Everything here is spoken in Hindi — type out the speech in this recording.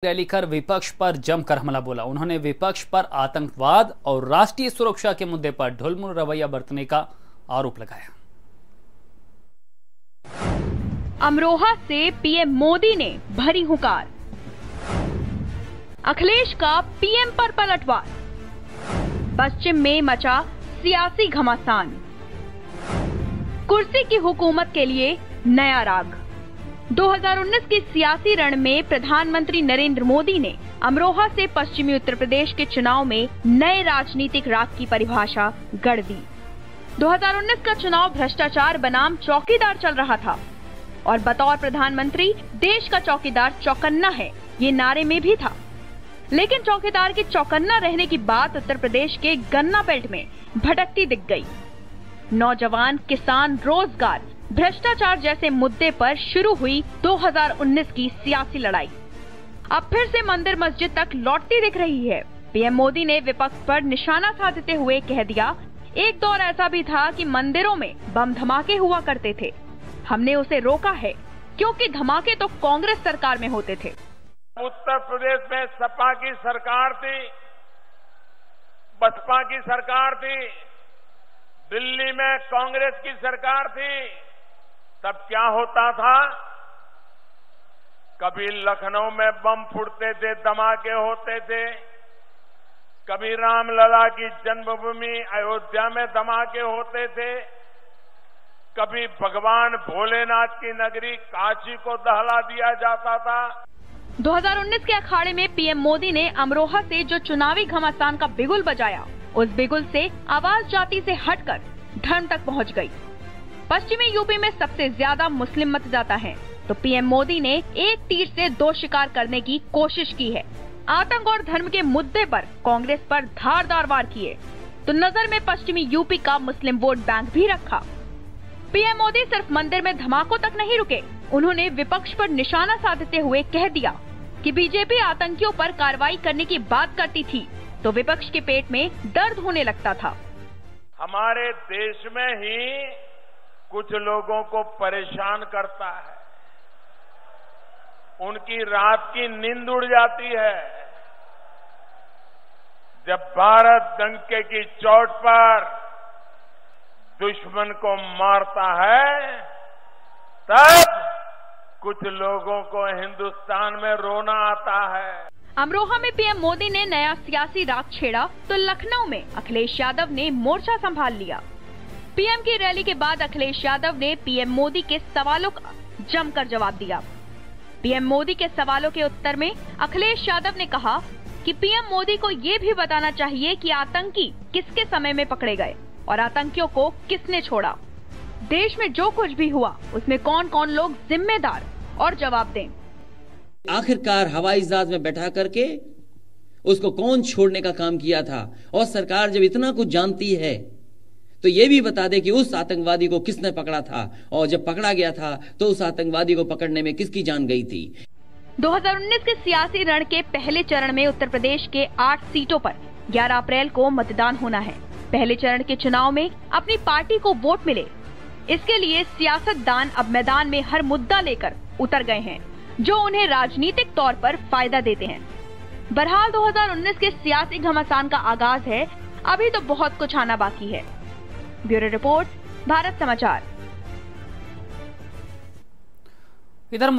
रैली कर विपक्ष पर जमकर हमला बोला। उन्होंने विपक्ष पर आतंकवाद और राष्ट्रीय सुरक्षा के मुद्दे पर ढुलमुल रवैया बरतने का आरोप लगाया। अमरोहा से पीएम मोदी ने भरी हुंकार, अखिलेश का पीएम पर पलटवार, पश्चिम में मचा सियासी घमासान, कुर्सी की हुकूमत के लिए नया राग। 2019 की सियासी रण में प्रधानमंत्री नरेंद्र मोदी ने अमरोहा से पश्चिमी उत्तर प्रदेश के चुनाव में नए राजनीतिक राग की परिभाषा गढ़ दी। 2019 का चुनाव भ्रष्टाचार बनाम चौकीदार चल रहा था और बतौर प्रधानमंत्री देश का चौकीदार चौकन्ना है, ये नारे में भी था। लेकिन चौकीदार के चौकन्ना रहने की बात उत्तर प्रदेश के गन्ना बेल्ट में भटकती दिख गई। नौजवान, किसान, रोजगार, भ्रष्टाचार जैसे मुद्दे पर शुरू हुई 2019 की सियासी लड़ाई अब फिर से मंदिर मस्जिद तक लौटती दिख रही है। पीएम मोदी ने विपक्ष पर निशाना साधते हुए कह दिया, एक दौर ऐसा भी था कि मंदिरों में बम धमाके हुआ करते थे, हमने उसे रोका है क्योंकि धमाके तो कांग्रेस सरकार में होते थे। उत्तर प्रदेश में सपा की सरकार थी, बसपा की सरकार थी, दिल्ली में कांग्रेस की सरकार थी, तब क्या होता था? कभी लखनऊ में बम फूटते थे, धमाके होते थे, कभी रामलला की जन्मभूमि अयोध्या में धमाके होते थे, कभी भगवान भोलेनाथ की नगरी काशी को दहला दिया जाता था। 2019 के अखाड़े में पीएम मोदी ने अमरोहा से जो चुनावी घमासान का बिगुल बजाया, उस बिगुल से आवाज जाति से हटकर धर्म तक पहुंच गई। पश्चिमी यूपी में सबसे ज्यादा मुस्लिम मतदाता हैं, तो पीएम मोदी ने एक तीर से दो शिकार करने की कोशिश की है। आतंक और धर्म के मुद्दे पर कांग्रेस पर धारदार वार किए, तो नजर में पश्चिमी यूपी का मुस्लिम वोट बैंक भी रखा। पीएम मोदी सिर्फ मंदिर में धमाकों तक नहीं रुके, उन्होंने विपक्ष पर निशाना साधते हुए कह दिया कि बीजेपी आतंकियों पर कार्रवाई करने की बात करती थी तो विपक्ष के पेट में दर्द होने लगता था। हमारे देश में ही कुछ लोगों को परेशान करता है, उनकी रात की नींद उड़ जाती है जब भारत डंके की चोट पर दुश्मन को मारता है, तब कुछ लोगों को हिंदुस्तान में रोना आता है। अमरोहा में पीएम मोदी ने नया सियासी राग छेड़ा तो लखनऊ में अखिलेश यादव ने मोर्चा संभाल लिया। पीएम की रैली के बाद अखिलेश यादव ने पीएम मोदी के सवालों का जमकर जवाब दिया। पीएम मोदी के सवालों के उत्तर में अखिलेश यादव ने कहा कि पीएम मोदी को ये भी बताना चाहिए कि आतंकी किसके समय में पकड़े गए और आतंकियों को किसने छोड़ा। देश में जो कुछ भी हुआ उसमें कौन कौन लोग जिम्मेदार और जवाब दें। आखिरकार हवाई जहाज में बैठा करके उसको कौन छोड़ने का काम किया था, और सरकार जब इतना कुछ जानती है तो ये भी बता दे कि उस आतंकवादी को किसने पकड़ा था, और जब पकड़ा गया था तो उस आतंकवादी को पकड़ने में किसकी जान गई थी। 2019 के सियासी रण के पहले चरण में उत्तर प्रदेश के 8 सीटों पर 11 अप्रैल को मतदान होना है। पहले चरण के चुनाव में अपनी पार्टी को वोट मिले, इसके लिए सियासतदान अब मैदान में हर मुद्दा लेकर उतर गए हैं जो उन्हें राजनीतिक तौर पर फायदा देते हैं। बहरहाल 2019 के सियासी घमासान का आगाज है, अभी तो बहुत कुछ आना बाकी है। ब्यूरो रिपोर्ट, भारत समाचार। इधर